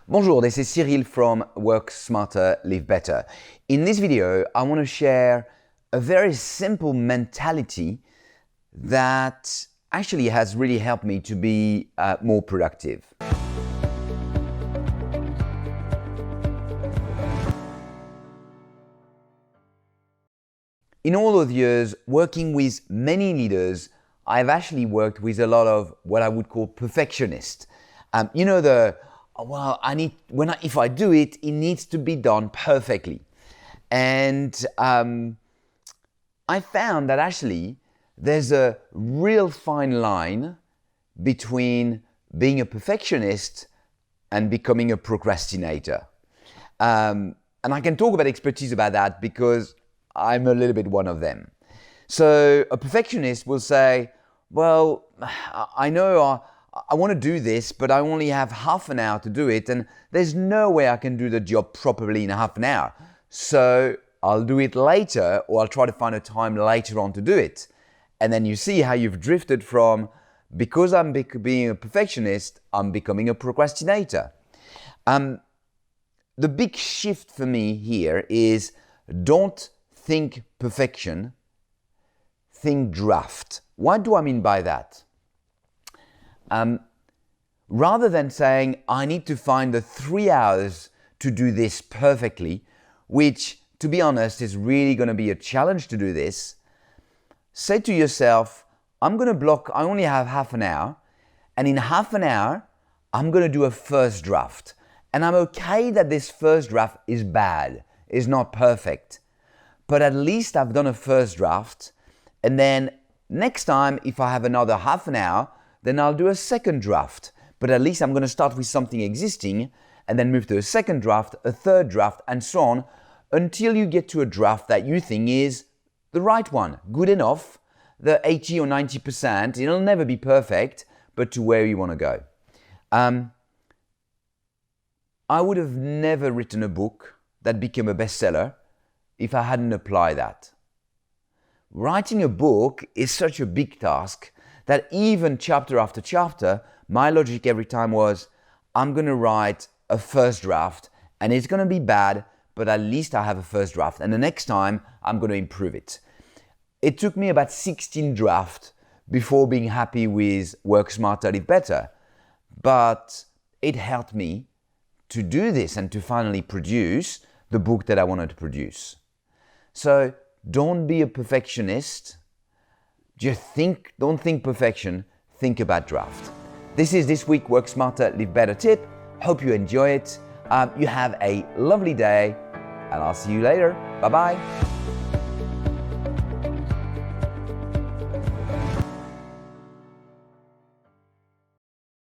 Bonjour, this is Cyril from Work Smarter, Live Better. In this video, I want to share a very simple mentality that actually has really helped me to be more productive. In all of the years working with many leaders, I've actually worked with a lot of what I would call perfectionists. If I do it, it needs to be done perfectly. And I found that actually there's a real fine line between being a perfectionist and becoming a procrastinator. And I can talk about expertise about that because I'm a little bit one of them. So a perfectionist will say, well, I know I want to do this, but I only have half an hour to do it, and there's no way I can do the job properly in half an hour. So I'll do it later, or I'll try to find a time later on to do it. And then you see how you've drifted from, because I'm being a perfectionist, I'm becoming a procrastinator. The big shift for me here is don't think perfection, think draft. What do I mean by that? Rather than saying, I need to find the 3 hours to do this perfectly, which, to be honest, is really going to be a challenge to do this, say to yourself, I only have half an hour, and in half an hour, I'm going to do a first draft. And I'm okay that this first draft is bad, is not perfect, but at least I've done a first draft, and then next time, if I have another half an hour, then I'll do a second draft. But at least I'm going to start with something existing and then move to a second draft, a third draft, and so on until you get to a draft that you think is the right one, good enough, the 80 or 90%. It'll never be perfect, but to where you want to go. I would have never written a book that became a bestseller if I hadn't applied that. Writing a book is such a big task that even chapter after chapter, my logic every time was, I'm going to write a first draft and it's going to be bad, but at least I have a first draft. And the next time, I'm going to improve it. It took me about 16 drafts before being happy with Work Smarter, Live Better. But it helped me to do this and to finally produce the book that I wanted to produce. So don't be a perfectionist. Don't think perfection, think about draft. This is this week Work Smarter, Live Better tip. Hope you enjoy it. You have a lovely day, and I'll see you later. Bye-bye.